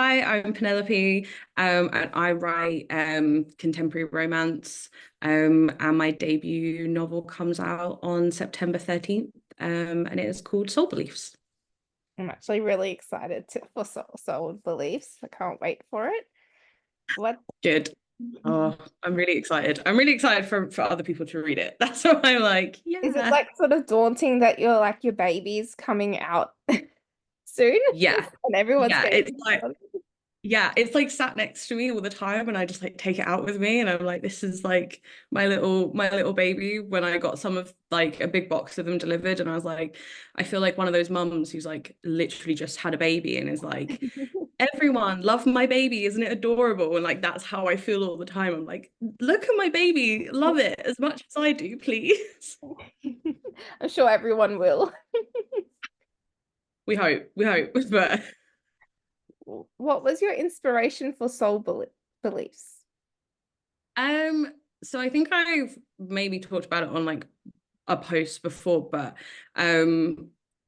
Hi, I'm Penelope, and I write contemporary romance. And my debut novel comes out on September 13th, and it is called Soul Beliefs. I'm actually really excited for Soul Beliefs. I can't wait for it. What Good. Oh, I'm really excited. I'm really excited for other people to read it. That's why I'm like, is it yeah. like sort of daunting that you're like your baby's coming out soon Yeah. and everyone's Yeah. getting It's like it's like sat next to me all the time and I just like take it out with me and I'm like this is like my little baby when I got some of like a big box of them delivered and I was like I feel like one of those mums who's like literally just had a baby and is like everyone love my baby, isn't it adorable, and like that's how I feel all the time. I'm like, look at my baby, love it as much as I do, please. I'm sure everyone will. We hope but What was your inspiration for Beliefs? um so I think I've maybe talked about it on like a post before, but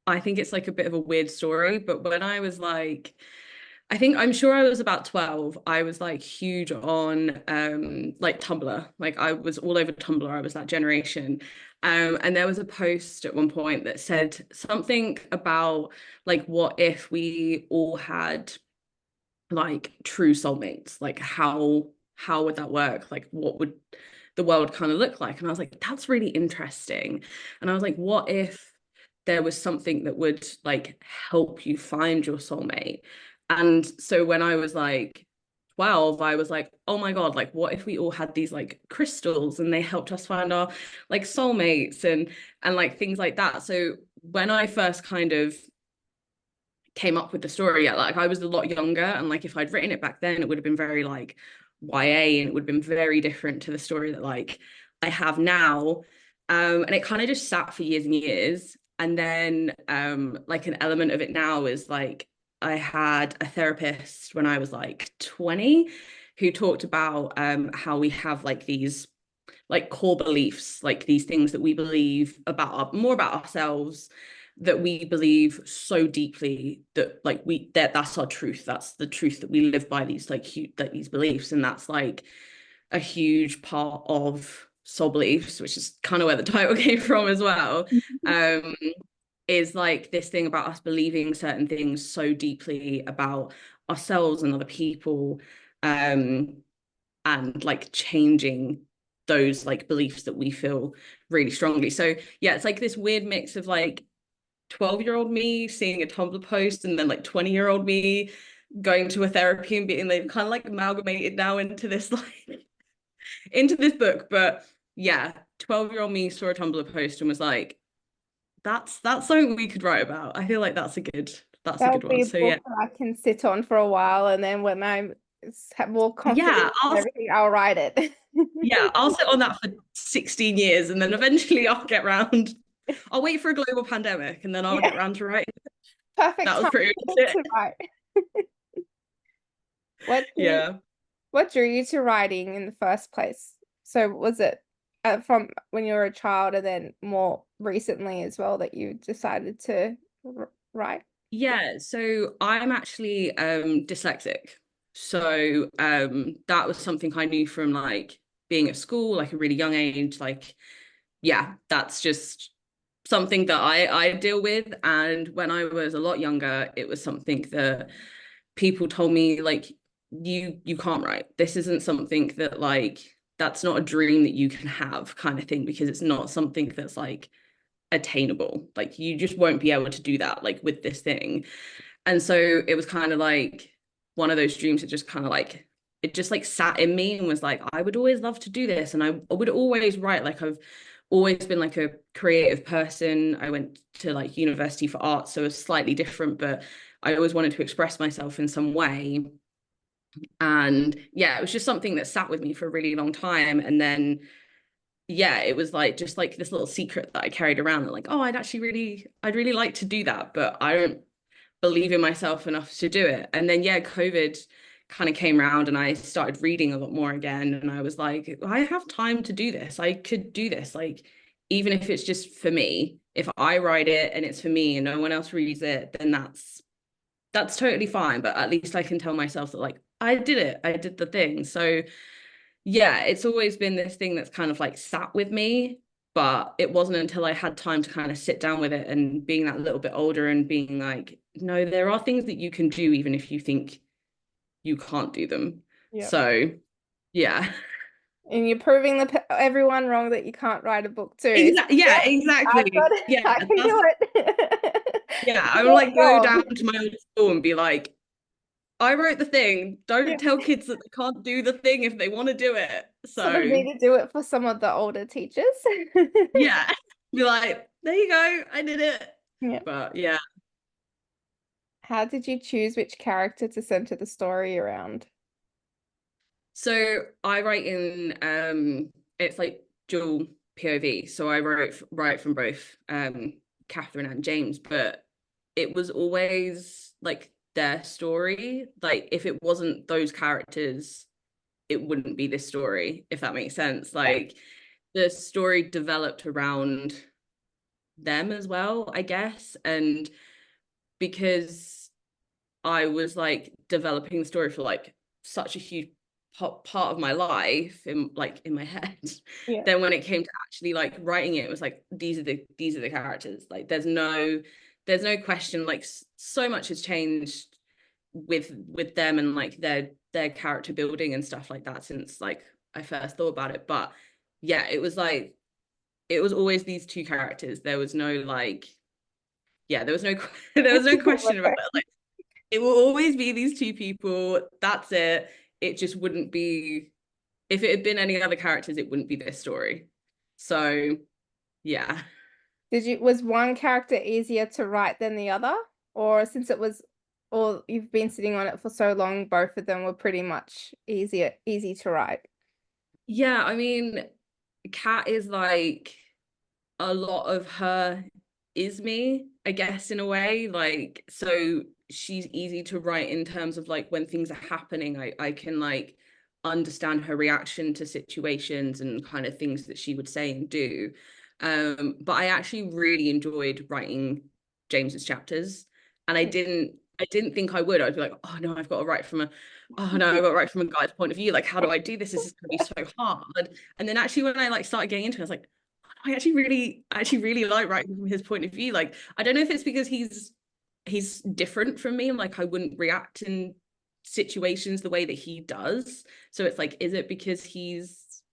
I think it's like a bit of a weird story. But when I was like, I'm sure I was about 12, I was like huge on like Tumblr. Like I was all over Tumblr. I was that generation. And there was a post at one point that said something about like what if we all had like true soulmates? Like how would that work? Like what would the world kind of look like? And I was like, that's really interesting. And I was like, what if there was something that would like help you find your soulmate? And so when I was like 12, I was like, oh my God, like what if we all had these like crystals and they helped us find our like soulmates and like things like that. So when I first kind of came up with the story, like I was a lot younger and like if I'd written it back then it would have been very like YA and it would have been very different to the story that like I have now. And it kind of just sat for years and years. And then like an element of it now is like I had a therapist when I was like 20 who talked about how we have like these like core beliefs, like these things that we believe about more about ourselves, that we believe so deeply that like that's our truth. That's the truth that we live by, these like like these beliefs, and that's like a huge part of soul beliefs, which is kind of where the title came from as well. Um, is like this thing about us believing certain things so deeply about ourselves and other people, um, and like changing those like beliefs that we feel really strongly. So yeah, it's like this weird mix of like 12-year-old me seeing a Tumblr post and then like 20-year-old me going to a therapy and being like kind of like amalgamated now into this like into this book. But yeah, 12-year-old me saw a Tumblr post and was like, that's something we could write about. I feel like that's a That good would be one. a So yeah. book that I can sit on for a while, and then when have more Yeah, confidence and everything, I'll write it. I'll sit on that for 16 years and then eventually I'll get round. I'll wait for a global pandemic and then I'll Yeah, get round to writing. perfect That was time pretty much it. to write. What drew Yeah. what drew you to writing in the first place? So was it from when you were a child and then more recently as well that you decided to write? Yeah, so I'm actually dyslexic. So that was something I knew from like being at school, like a really young age. Like, yeah, that's just something that I deal with. And when I was a lot younger, it was something that people told me like you can't write. This isn't something that like that's not a dream that you can have kind of thing because it's not something that's like attainable. Like you just won't be able to do that like with this thing. And so it was kind of like one of those dreams that just kind of like it just like sat in me and was like, I would always love to do this. And I would always write. Like I've always been like a creative person. I went to like university for art, so it's slightly different, but I always wanted to express myself in some way. And yeah, it was just something that sat with me for a really long time. And then yeah, it was like just like this little secret that I carried around that like, oh, I'd really like to do that, but I don't believe in myself enough to do it. And then yeah, COVID kind of came around and I started reading a lot more again. And I was like, I have time to do this. I could do this. Like, even if it's just for me, if I write it and it's for me and no one else reads it, then that's totally fine, but at least I can tell myself that like I did it, I did the thing. So yeah, it's always been this thing that's kind of like sat with me, but it wasn't until I had time to kind of sit down with it and being that little bit older and being like, no, there are things that you can do even if you think you can't do them. Yeah. So yeah. And you're proving everyone wrong that you can't write a book too. So, Exactly. Yeah, yeah, I've got exactly. it. Yeah, I can that's do it. yeah. You I would got like it go down wrong. to my old school and be like, I wrote the thing. Yeah. Don't tell kids that they can't do the thing if they want to do it. Sort of So need to do it for some of the older teachers. yeah, be like, there you go, I did it. Yeah. But yeah. How did you choose which character to center the story around? So I write in it's like dual POV. So I write from both Catherine and James, but it was always like their story. Like if it wasn't those characters, it wouldn't be this story, if that makes sense. Yeah. Like the story developed around them as well, I guess. And because I was like developing the story for like such a huge part of my life in my head. Yeah. Then when it came to actually like writing it, it was like these are the characters. Like there's no question. Like so much has changed with them and like their character building and stuff like that since like I first thought about it. But yeah, it was like it was always these two characters. There was no like yeah, there was no there was no question about it. Like it will always be these two people. That's it. It just wouldn't be if it had been any other characters, it wouldn't be this story. So yeah. Was one character easier to write than the other? Or since it was, or you've been sitting on it for so long, both of them were pretty much easy to write. Yeah, I mean, Kat is like a lot of her is me, I guess, in a way. Like, so she's easy to write in terms of like when things are happening, I can like understand her reaction to situations and kind of things that she would say and do. But I actually really enjoyed writing James's chapters. And I didn't think I would. I'd be like, oh no, I've got to write from a oh no, I've got to write from a guy's point of view. Like, how do I do this? This is gonna be so hard. And then actually when I like started getting into it, I was like, I actually really like writing from his point of view. Like, I don't know if it's because he's different from me. Like, I wouldn't react in situations the way that he does. So it's like, is it because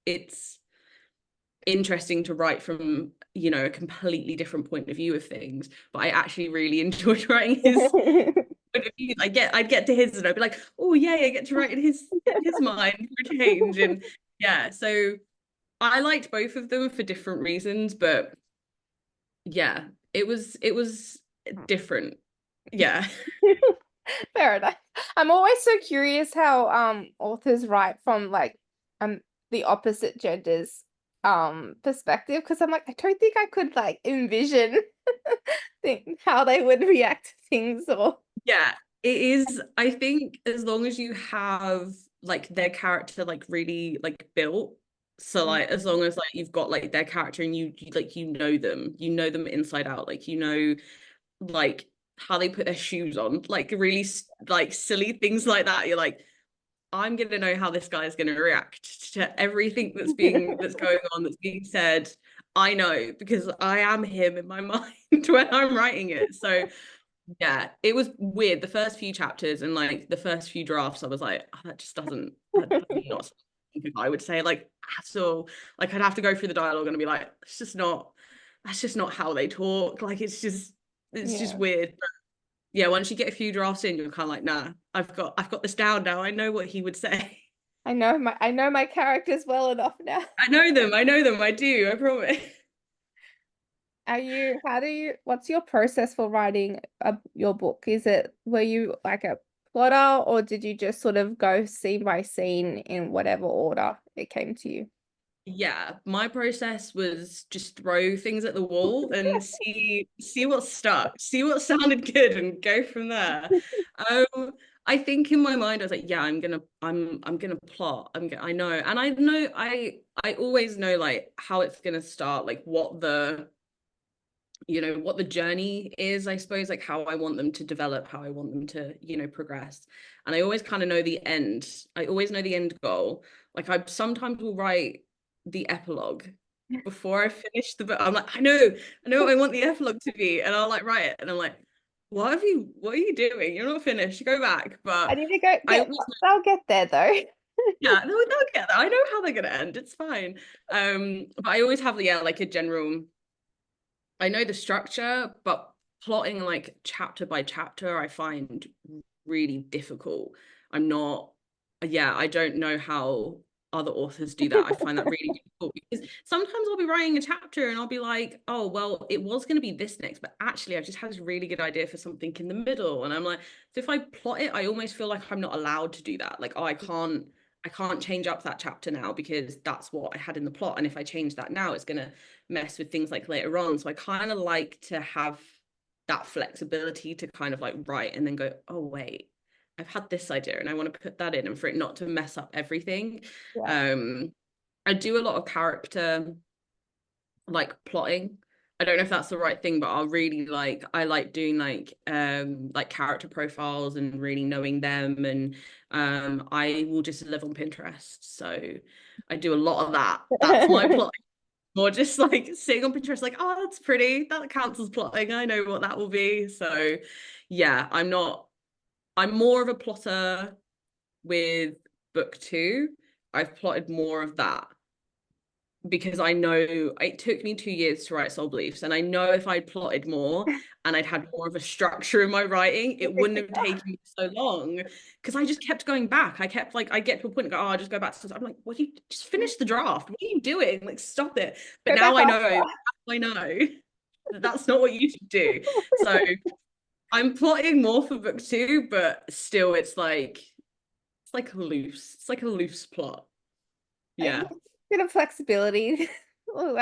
it's interesting to write from, you know, a completely different point of view of things. But I actually really enjoyed writing his point of view. I'd get to his and I'd be like, oh yeah, I get to write in his mind for a change. And yeah, so I liked both of them for different reasons, but yeah, it was different. Yeah. Fair enough. I'm always so curious how authors write from like um the opposite genders perspective because I'm like I don't think I could like envision how they would react to things or Yeah, it is. I think as long as you have like their character like really like built, so like as long as like you've got like their character and like you know them inside out, like you know like how they put their shoes on, like really like silly things like that. You're like, I'm gonna know how this guy is gonna react to everything that's going on, that's being said. I know because I am him in my mind when I'm writing it. So yeah, it was weird. The first few chapters and like the first few drafts, I was like, oh, that's not something I would say like at all. Like I'd have to go through the dialogue and be like, that's just not how they talk. Like it's just yeah. weird. But yeah, once you get a few drafts in, you're kind of like, nah, I've got this down now. I know what he would say. I know my characters well enough now. I know them, I do, I promise. How do you, what's your process for writing your book? Were you like a plotter or did you just sort of go scene by scene in whatever order it came to you? Yeah, my process was just throw things at the wall and see what stuck, see what sounded good and go from there. Um, I think in my mind I was like, yeah, I'm gonna plot. I know, and I always know like how it's gonna start, like what the you know, what the journey is, I suppose, like how I want them to develop, how I want them to, you know, progress. And I always kind of know the end. I always know the end goal. Like I sometimes will write the epilogue before I finish the book. I'm like, I know what I want the epilogue to be. And I'll like write it. And I'm like, what are you doing? You're not finished. Go back. I But need to go I get, always, they'll get there though. yeah, they'll get that. I know how they're gonna end. It's fine. But I always have, yeah, like a general, I know the structure, but plotting like chapter by chapter, I find really difficult. I'm not, yeah, I don't know how other authors do that. I find that really difficult because sometimes I'll be writing a chapter and I'll be like, oh, well, it was going to be this next, but actually, I just had this really good idea for something in the middle. And I'm like, so if I plot it, I almost feel like I'm not allowed to do that. Like, oh, I can't change up that chapter now because that's what I had in the plot. And if I change that now, it's going to mess with things like later on. So I kind of like to have that flexibility to kind of like write and then go, oh, wait, I've had this idea and I want to put that in and for it not to mess up everything. Yeah. Um, I do a lot of character like plotting. I don't know if that's the right thing, but I like doing like character profiles and really knowing them and I will just live on Pinterest. So I do a lot of that. That's my plot or just like sitting on Pinterest, like, oh, that's pretty. That counts as plotting. I know what that will be. So, yeah, I'm more of a plotter with book two. I've plotted more of that because I know it took me 2 years to write Soul Beliefs. And I know if I'd plotted more and I'd had more of a structure in my writing, it wouldn't have taken me so long because I just kept going back. I kept like, I get to a point and go, oh, I'll just go back to, I'm like, what do you just finish the draft? What are you doing? Like, stop it. But Go back now after. I know that that's not what you should do. So I'm plotting more for book two, but still it's like a loose plot. I Yeah. guess a bit of flexibility. Ooh,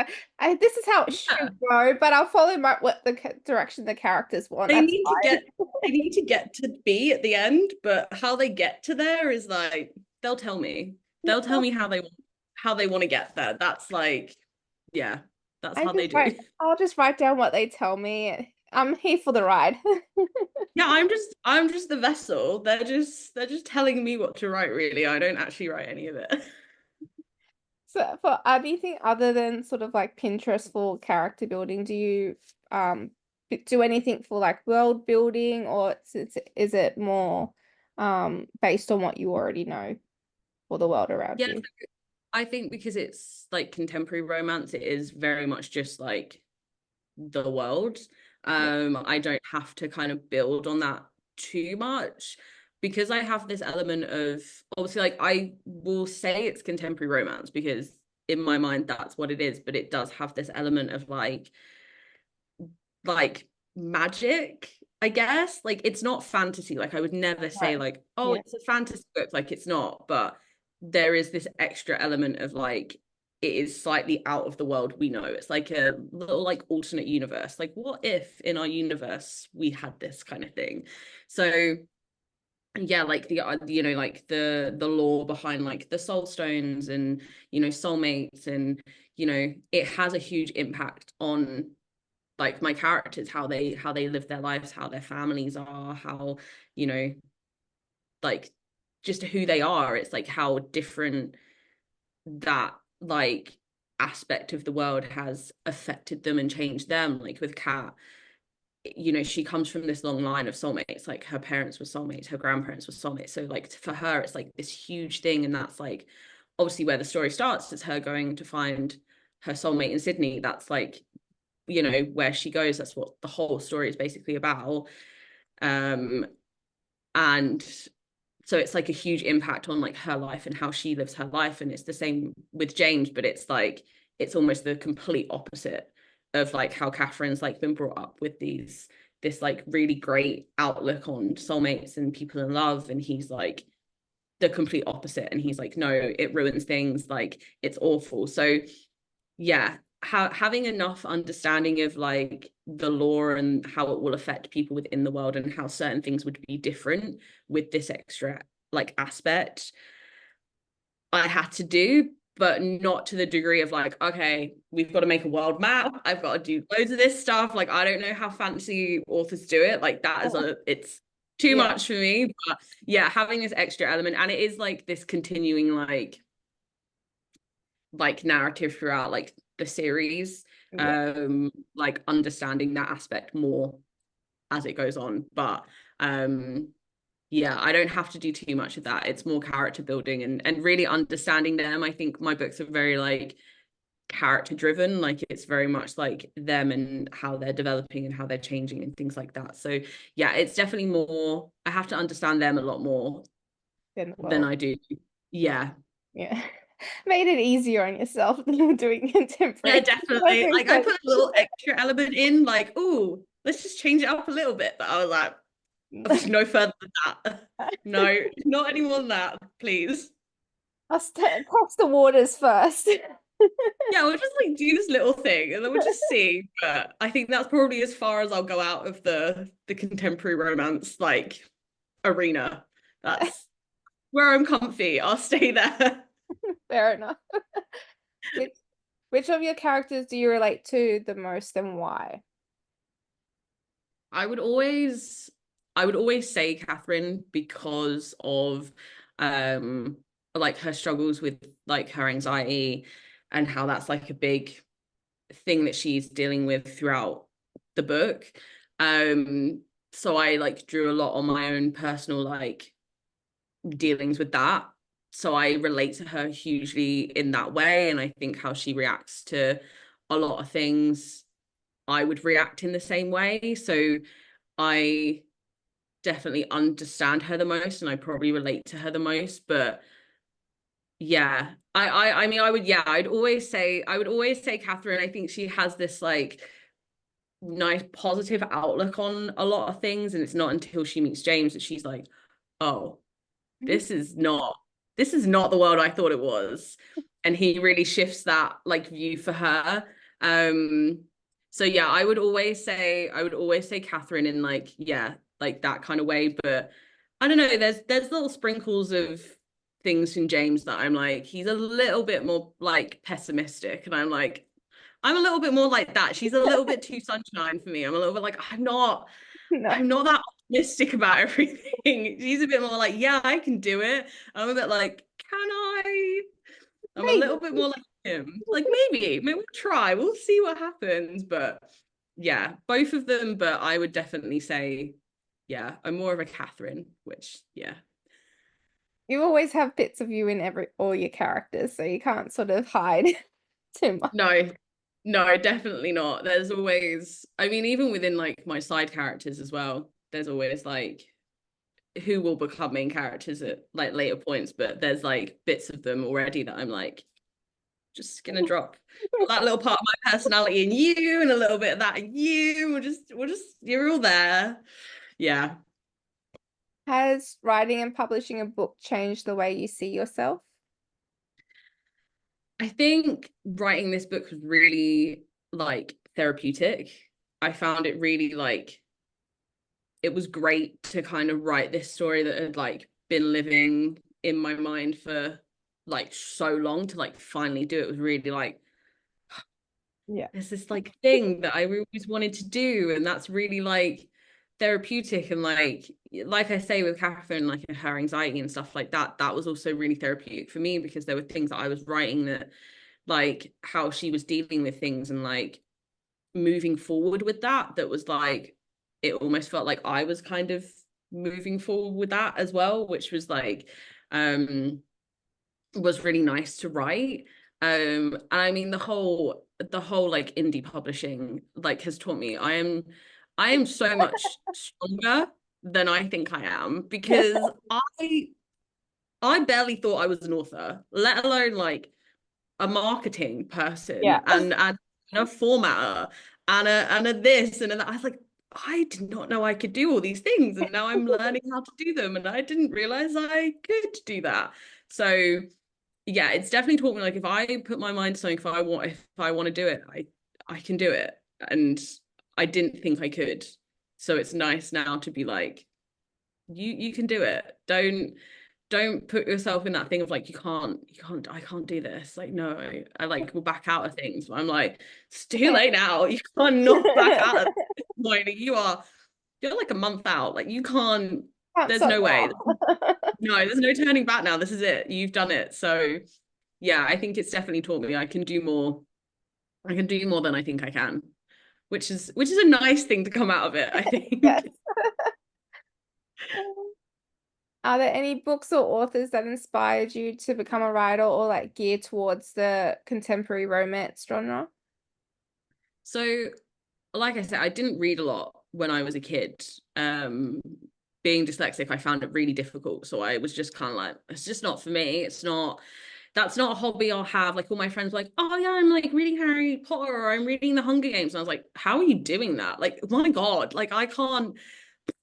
this is how it Yeah. should go, but I'll follow what the direction the characters want. They That's need to fine. get they need to get to B at the end, but how they get to there is like they'll tell me. They'll tell me how they want to get there. That's like, yeah, that's how they do. I'll just write down what they tell me. I'm here for the ride. Yeah, I'm just the vessel. They're just telling me what to write, really. I don't actually write any of it. So for anything other than sort of like Pinterest for character building, do you do anything for like world building, or is it more based on what you already know for the world around Yeah, you? I think because it's like contemporary romance, it is very much just like the world. Yeah. I don't have to kind of build on that too much because I have this element of obviously like I will say it's contemporary romance because in my mind that's what it is, but it does have this element of like magic, I guess. Like it's not fantasy. Like I would never say Right. like, oh, Yeah. it's a fantasy book. Like it's not, but there is this extra element of like it is slightly out of the world we know. It's like a little like alternate universe. Like what if in our universe we had this kind of thing? So yeah, like the you know like the lore behind like the soul stones and you know soulmates and you know it has a huge impact on like my characters, how they live their lives, how their families are, how you know like just who they are. It's like how different that like aspect of the world has affected them and changed them. Like with Kat, you know, she comes from this long line of soulmates. Like her parents were soulmates, her grandparents were soulmates. So like for her, it's like this huge thing, and that's like obviously where the story starts. It's her going to find her soulmate in Sydney. That's like you know where she goes. That's what the whole story is basically about. um and so it's like a huge impact on like her life and how she lives her life, and it's the same with James, but it's like it's almost the complete opposite of like how Catherine's like been brought up with this like really great outlook on soulmates and people in love, and he's like the complete opposite, and he's like no, it ruins things, like it's awful. So yeah, having enough understanding of like the law and how it will affect people within the world and how certain things would be different with this extra like aspect I had to do, but not to the degree of like, okay, we've got to make a world map. I've got to do loads of this stuff. Like, I don't know how fancy authors do it. Like, it's too Yeah. much for me. But yeah, having this extra element, and it is like this continuing like narrative throughout like the series, Yeah. like understanding that aspect more as it goes on. But yeah, I don't have to do too much of that. It's more character building and really understanding them. I think my books are very like character driven. Like it's very much like them and how they're developing and how they're changing and things like that. So yeah, it's definitely more, I have to understand them a lot more Then than well, I do. Yeah. yeah. Made it easier on yourself than doing Yeah, contemporary. That definitely. makes Like I put sense. a little extra element in, like, oh, let's just change it up a little bit. But I was like, no further than that. No, not any more than that, please. I'll test the waters first. Yeah, we'll just like do this little thing and then we'll just see. But I think that's probably as far as I'll go out of the contemporary romance like arena. That's where I'm comfy. I'll stay there. Fair enough. Which which of your characters do you relate to the most and why? I would always I would always say Catherine because of um like her struggles with like her anxiety and how that's like a big thing that she's dealing with throughout the book. So I like drew a lot on my own personal like dealings with that. So I relate to her hugely in that way. And I think how she reacts to a lot of things, I would react in the same way. So I definitely understand her the most and I probably relate to her the most. But yeah, I mean I would yeah, I would always say Catherine. I think she has this like nice positive outlook on a lot of things. And it's not until she meets James that she's like, oh, this is not the world I thought it was. And he really shifts that like view for her. Um so yeah, I would always say Catherine in like, yeah, like that kind of way. But I don't know, there's little sprinkles of things in James that I'm like, he's a little bit more like pessimistic. And I'm a little bit more like that. She's a little bit too sunshine for me. I'm a little bit like, No. I'm not that optimistic about everything. She's a bit more like, yeah, I can do it. I'm a bit like, can I? I'm a Maybe. little bit more like him. Like maybe we'll try. We'll see what happens. But yeah, both of them. But I would definitely say, yeah, I'm more of a Catherine, which yeah. You always have bits of you in every all your characters, so you can't sort of hide too much. No, no, definitely not. There's always, I mean, even within like my side characters as well, there's always like who will become main characters at like later points, but there's like bits of them already that I'm like just gonna drop that little part of my personality in you and a little bit of that in you. We'll just you're all there. Yeah. Has writing and publishing a book changed the way you see yourself? I think writing this book was really like therapeutic. I found it really like it was great to kind of write this story that had like been living in my mind for like so long to like finally do it was really like Yeah. there's this like thing that I always wanted to do, and that's really like therapeutic. And like I say with Catherine, like her anxiety and stuff like that, that was also really therapeutic for me because there were things that I was writing that like how she was dealing with things and like moving forward with that, that was like it almost felt like I was kind of moving forward with that as well, which was like was really nice to write. And I mean the whole like indie publishing like has taught me I am so much stronger than I think I am because I barely thought I was an author, let alone like a marketing person Yeah. and a formatter and a this and a that. I was like, I did not know I could do all these things, and now I'm learning how to do them, and I didn't realize I could do that. So yeah, it's definitely taught me like if I put my mind to something, if I want to do it, I can do it. And I didn't think I could. So it's nice now to be like, you can do it. don't put yourself in that thing of like, I can't do this. Like, no, I like will back out of things. But I'm like, it's too late now. You can't not back out at this point. You're like a month out. Like you can't, Can't there's stop no way. now. No, there's no turning back now. This is it. You've done it. So yeah, I think it's definitely taught me I can do more. I can do more than I think I can, which is a nice thing to come out of it, I Yes. think. Are there any books or authors that inspired you to become a writer or like gear towards the contemporary romance genre? So, like I said, I didn't read a lot when I was a kid. Being dyslexic, I found it really difficult. So I was just kind of like, it's just not for me. That's not a hobby I'll have. Like all my friends were like, oh yeah, I'm like reading Harry Potter or I'm reading the Hunger Games. And I was like, how are you doing that? Like, oh my God, like I can't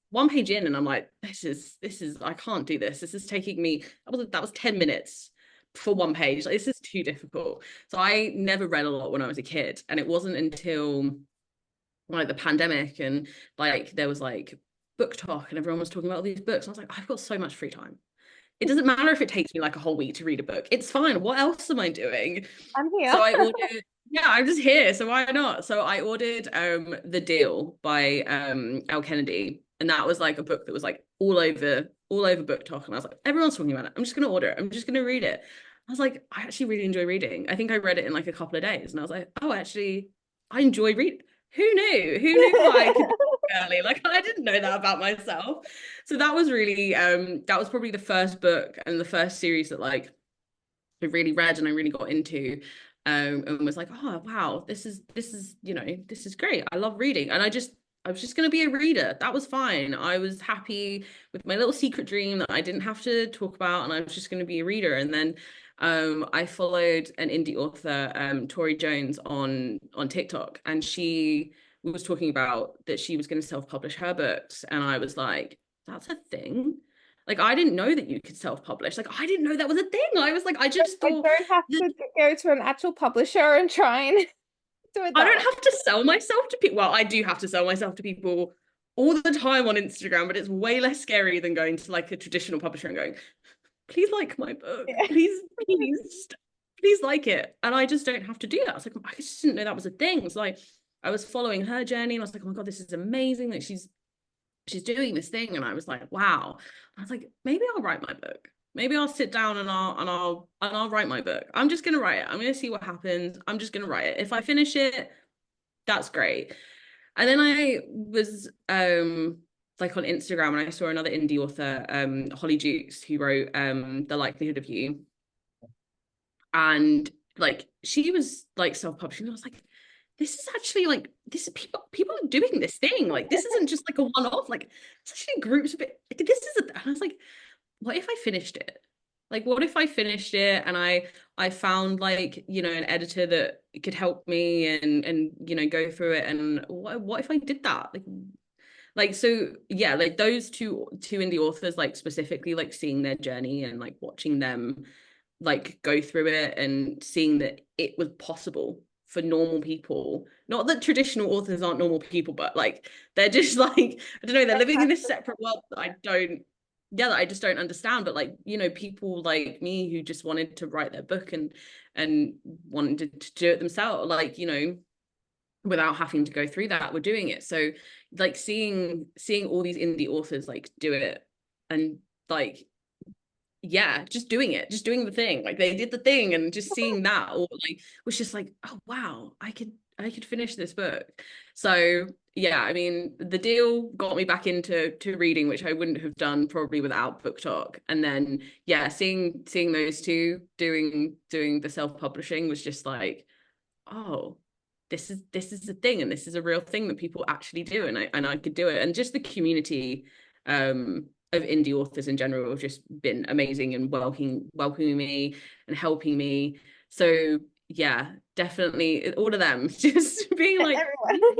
one page in and I'm like, this is I can't do this. This is taking me that was 10 minutes for one page. Like, this is too difficult. So I never read a lot when I was a kid. And it wasn't until like the pandemic and like there was like book talk and everyone was talking about all these books. I was like, I've got so much free time. It doesn't matter if it takes me like a whole week to read a book. It's fine. What else am I doing? I'm here. So I ordered, yeah, I'm just here. So why not? So I ordered The Deal by L. Kennedy. And that was like a book that was like all over book talk. And I was like, everyone's talking about it. I'm just gonna order it. I'm just gonna read it. I was like, I actually really enjoy reading. I think I read it in like a couple of days. And I was like, oh, actually, I enjoy reading. Who knew? Who knew I could early? Like I didn't know that about myself. So that was really that was probably the first book and the first series that like I really read and I really got into and was like, oh wow, this is this is great. I love reading. And I was just going to be a reader. That was fine. I was happy with my little secret dream that I didn't have to talk about and I was just going to be a reader. And then I followed an indie author, Tori Jones on TikTok, and she was talking about that she was going to self-publish her books. And I was like, that's a thing. Like I didn't know that you could self-publish. Like I didn't know that was a thing. I was like, I just I thought don't have that to go to an actual publisher and try and do it I that don't way. have to sell myself to people. Well, I do have to sell myself to people all the time on Instagram, but it's way less scary than going to like a traditional publisher and going, please like my book. Yeah. Please like it. And I just don't have to do that. I was like, I just didn't know that was a thing. So like I was following her journey and I was like, oh my God, this is amazing. Like she's doing this thing. And I was like, wow. I was like, maybe I'll write my book. Maybe I'll sit down and I'll write my book. I'm just gonna write it. I'm gonna see what happens. I'm just gonna write it. If I finish it, that's great. And then I was like on Instagram and I saw another indie author, Holly Jukes, who wrote The Likelihood of You. And like she was like self-publishing. I was like, this is actually like this is people are doing this thing. Like this isn't just like a one-off, like it's actually groups of it. Like, this is and I was like, what if I finished it? Like what if I finished it and I found like, an editor that could help me and go through it, and what if I did that? Like so yeah, like those two indie authors, like specifically like seeing their journey and like watching them like go through it and seeing that it was possible for normal people. Not that traditional authors aren't normal people, but like they're just like, I don't know, they're living in this separate world that I just don't understand. But like, people like me who just wanted to write their book and wanted to do it themselves, like, without having to go through that, were doing it. So like seeing all these indie authors like do it and like yeah, just doing it, just doing the thing, like they did the thing, and just seeing that or like was just like, oh wow, I could finish this book. So yeah, I mean The Deal got me back into reading, which I wouldn't have done probably without book talk. And then yeah, seeing those two doing the self-publishing was just like, oh, this is a thing, and this is a real thing that people actually do, and I could do it. And just the community of indie authors in general have just been amazing and welcoming me and helping me. So yeah, definitely all of them just being like Everyone.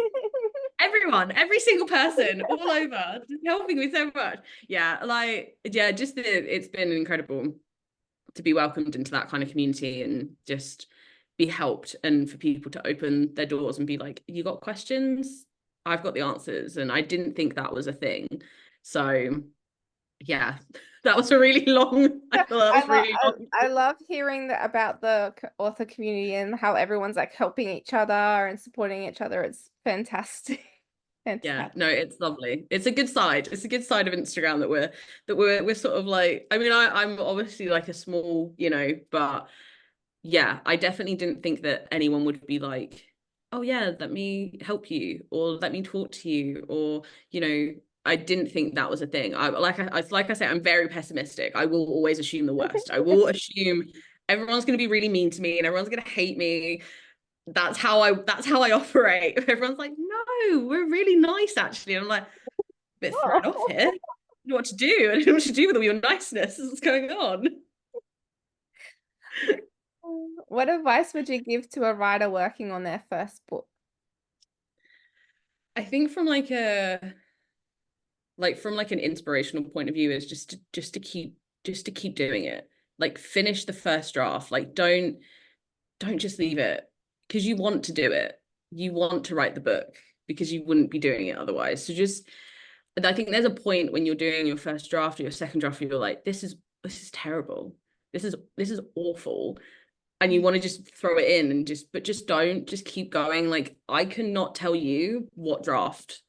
everyone, every single person all over, just helping me so much. Yeah, like yeah, just it's been incredible to be welcomed into that kind of community and just be helped, and for people to open their doors and be like, you got questions, I've got the answers. And I didn't think that was a thing. So Yeah, that was a really long, I Yeah, feel that was really long. I love hearing that about the author community and how everyone's like helping each other and supporting each other. It's fantastic. Yeah, Fantastic. no, it's lovely. It's a good side. It's a good side of Instagram that we're sort of like, I mean, I'm obviously like a small, but yeah, I definitely didn't think that anyone would be like, oh yeah, let me help you or let me talk to you or, I didn't think that was a thing. Like I say, I'm very pessimistic. I will always assume the worst. I will assume everyone's going to be really mean to me and everyone's going to hate me. That's how I operate. Everyone's like, no, we're really nice actually. And I'm like, a bit thrown off here. I don't know what to do. I don't know what to do with all your niceness. What's going on? What advice would you give to a writer working on their first book? I think from like an inspirational point of view is just to keep doing it. Like finish the first draft. Like don't just leave it because you want to do it. You want to write the book because you wouldn't be doing it otherwise. So just I think there's a point when you're doing your first draft or your second draft where you're like, this is terrible. This is awful. And you want to just throw it in and just don't, just keep going. Like I cannot tell you what draft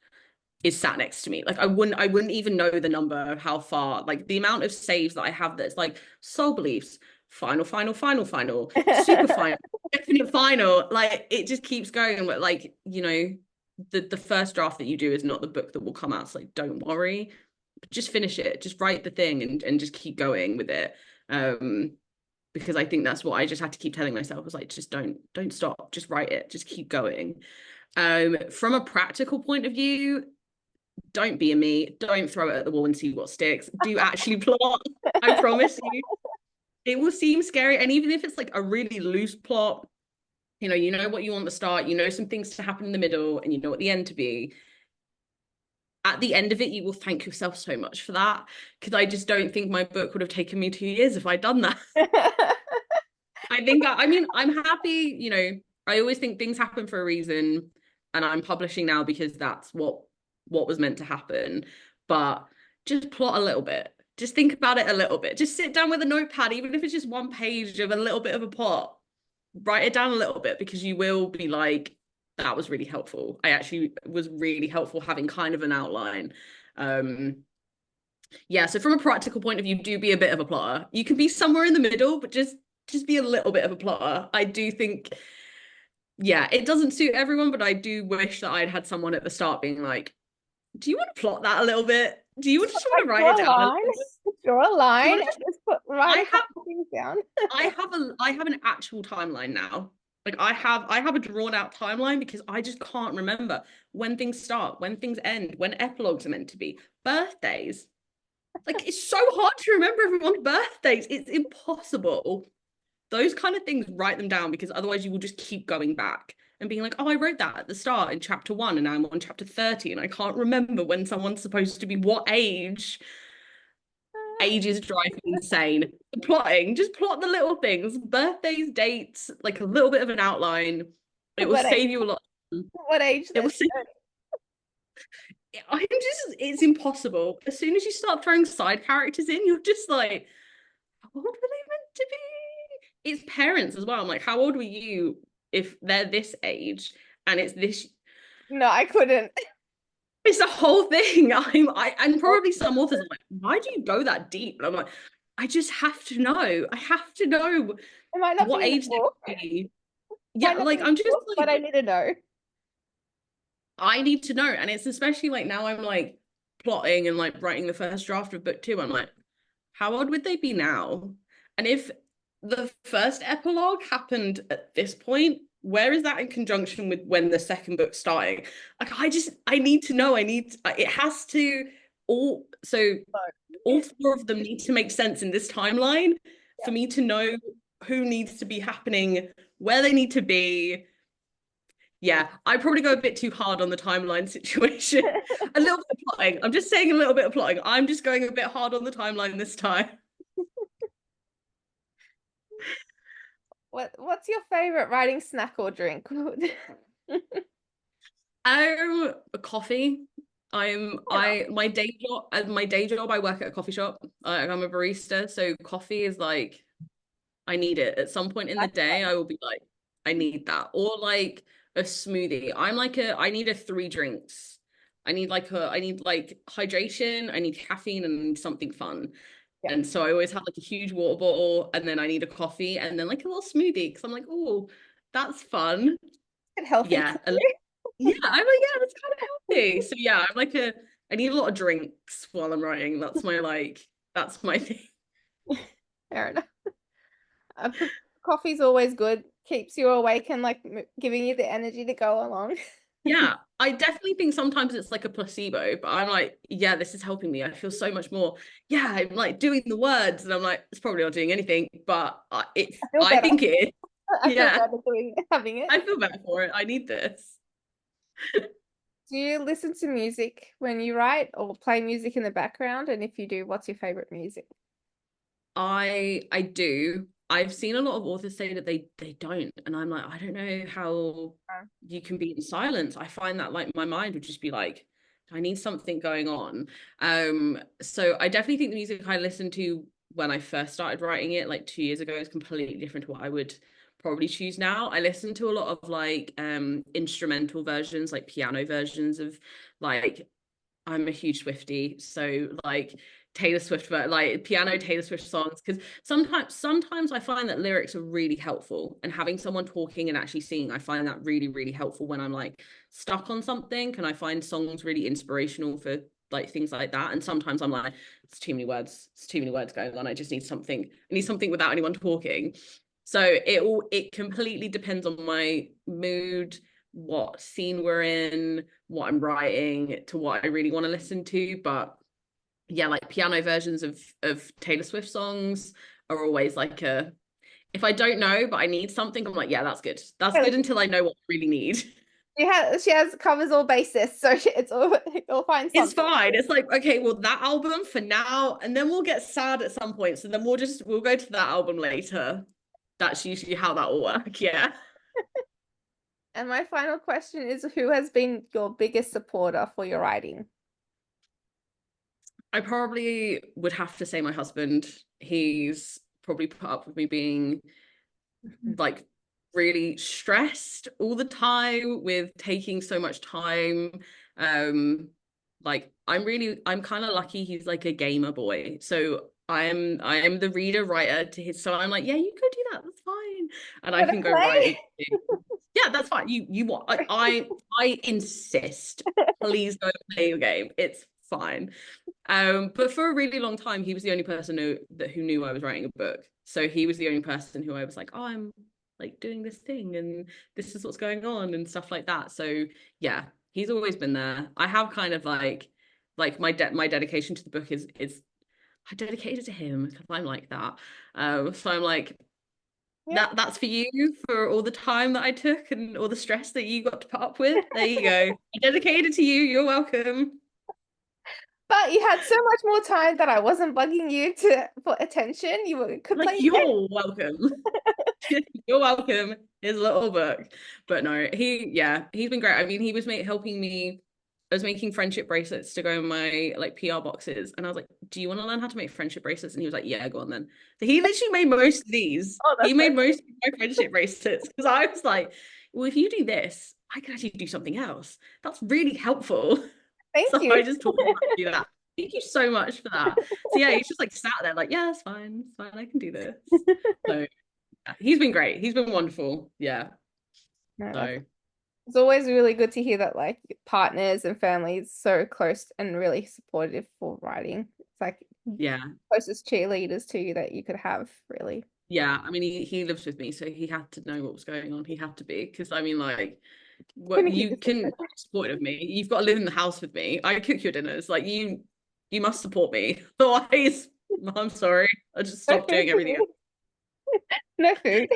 is sat next to me. Like I wouldn't even know the number of how far, like the amount of saves that I have that's like soul beliefs, final, final, final, final, super final, definite final. Like it just keeps going. But like, the first draft that you do is not the book that will come out. So like don't worry. Just finish it. Just write the thing and just keep going with it. Because I think that's what I just had to keep telling myself was like, just don't stop. Just write it. Just keep going. From a practical point of view, don't be a me. Don't throw it at the wall and see what sticks. Do actually plot. I promise you. It will seem scary. And even if it's like a really loose plot, you know what you want to start, some things to happen in the middle, and you know what the end to be. At the end of it, you will thank yourself so much for that. Because I just don't think my book would have taken me 2 years if I'd done that. I mean, I'm happy, I always think things happen for a reason, and I'm publishing now because that's what was meant to happen. But just plot a little bit. Just think about it a little bit. Just sit down with a notepad, even if it's just one page of a little bit of a plot. Write it down a little bit because you will be like, that was really helpful. I actually was really helpful having kind of an outline. Um, yeah, so from a practical point of view, do be a bit of a plotter. You can be somewhere in the middle, but just be a little bit of a plotter. I do think, yeah, it doesn't suit everyone, but I do wish that I'd had someone at the start being like, do you want to plot that a little bit? Do you just want Like to write it draw a down a line, little bit? draw a Do you line, want to and just just write I a have couple of things down. I have an actual timeline now. Like I have a drawn out timeline because I just can't remember when things start, when things end, when epilogues are meant to be. Birthdays. Like it's so hard to remember everyone's birthdays. It's impossible. Those kind of things, write them down because otherwise you will just keep going back and being like, oh, I wrote that at the start in chapter 1 and now I'm on chapter 30 and I can't remember when someone's supposed to be what age. Ages drive me insane. Plotting, just plot the little things, birthdays, dates, like a little bit of an outline. It will What age? save you a lot. What age It will then? save. It's impossible. As soon as you start throwing side characters in, you're just like, how old were they meant to be? It's parents as well. I'm like, how old were you if they're this age and it's this? No, I couldn't. It's the whole thing. And probably some authors are like, why do you go that deep? And I'm like, I just have to know. I have to know It might not be what in the age they book. would be. Might Yeah, not be like in I'm the just book, but like, I need to know. I need to know. And it's especially like now I'm like plotting and like writing the first draft of book two. I'm like, how old would they be now? And if the first epilogue happened at this point, where is that in conjunction with when the second book's starting? Like I need to know. It has to all four of them need to make sense in this timeline Yeah. for me to know who needs to be happening, where they need to be. Yeah, I probably go a bit too hard on the timeline situation. A little bit of plotting. I'm just saying a little bit of plotting. I'm just going a bit hard on the timeline this time. What's your favorite writing snack or drink? A coffee. Yeah. My day job I work at a coffee shop. I'm a barista, so coffee is like I need it. At some point in the That's day, fun. I will be like, I need that. Or like a smoothie. I need a three drinks. I need like hydration, I need caffeine, and I need something fun. Yeah. And so I always have like a huge water bottle, and then I need a coffee, and then like a little smoothie because I'm like, oh, that's fun. And healthy Yeah. too. Yeah, I'm like, yeah, that's kind of healthy. So yeah, I need a lot of drinks while I'm writing. That's my thing. Fair enough. Uh, Coffee's always good. Keeps you awake and like giving you the energy to go along. Yeah, I definitely think sometimes it's like a placebo, but I'm like, yeah, this is helping me. I feel so much more. Yeah, I'm like doing the words, and I'm like, it's probably not doing anything, but I feel I better. think it is. I feel Yeah, better doing having it. I feel better for it. I need this. Do you listen to music when you write or play music in the background? And if you do, what's your favorite music? I do. I've seen a lot of authors say that they don't, and I'm like, I don't know how Uh, you can be in silence. I find that like my mind would just be like, I need something going on. So I definitely think the music I listened to when I first started writing it, like 2 years ago, is completely different to what I would probably choose now. I listen to a lot of like instrumental versions, like piano versions of like I'm a huge Swiftie, so like Taylor Swift, but like piano Taylor Swift songs, because sometimes I find that lyrics are really helpful, and having someone talking and actually singing, I find that really, really helpful when I'm like stuck on something. And I find songs really inspirational for like things like that. And sometimes I'm like, it's too many words, it's too many words going on. I just need something, I need something without anyone talking. So it completely depends on my mood, what scene we're in, what I'm writing, to what I really want to listen to. But yeah, like piano versions of Taylor Swift songs are always like a if I don't know but I need something, I'm like, yeah, that's good. That's yeah, good until I know what I really need. she has covers all bases, so it's all you'll find It's something. fine. It's like, okay, well, that album for now, and then we'll get sad at some point. So then we'll go to that album later. That's usually how that will work. Yeah. And my final question is, who has been your biggest supporter for your writing? I probably would have to say my husband. He's probably put up with me being like really stressed all the time with taking so much time. Um, like I'm kind of lucky he's like a gamer boy. So I am the reader writer to his, so I'm like, yeah, you could do that, that's fine. And I Wanna can go write play? with you. Yeah, that's fine. You want I insist. Please go play your game. It's fine. But for a really long time, he was the only person who knew I was writing a book. So he was the only person who I was like, oh, I'm like doing this thing and this is what's going on and stuff like that. So yeah, he's always been there. I have kind of like my dedication to the book is I dedicated it to him because I'm like that. So I'm like Yeah. that's for you for all the time that I took and all the stress that you got to put up with. There you go. I dedicated to you. You're welcome. But you had so much more time that I wasn't bugging you to for attention. Could Like play the game. you're welcome. You're welcome. His little book. But no, he's been great. I mean, he was helping me. I was making friendship bracelets to go in my like PR boxes, and I was like, "Do you want to learn how to make friendship bracelets?" And he was like, "Yeah, go on then." So he literally made most of these. Oh, He that's so made most of my friendship bracelets because I was like, "Well, if you do this, I can actually do something else. That's really helpful." thank So you. I just taught him how to do that. Thank you so much for that. So yeah, he's just like sat there like, yeah, it's fine, I can do this. So yeah, he's been great. He's been wonderful. Yeah. No, that's So it's always really good to hear that like partners and families so close and really supportive for writing. It's like yeah. closest cheerleaders to you that you could have, really. Yeah. I mean, he lives with me, so he had to know what was going on. He had to be, because I mean, like, what Couldn't keep you a can secret. support of me. You've got to live in the house with me. I cook your dinners. Like you must support me. Otherwise, I'm sorry. I'll just No stop food doing for everything else. you. No food.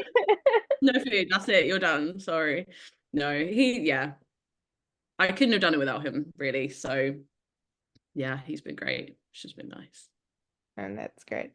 No food. That's it. You're done. Sorry. No, yeah. I couldn't have done it without him, really. So yeah, he's been great. It's just been nice. And that's great.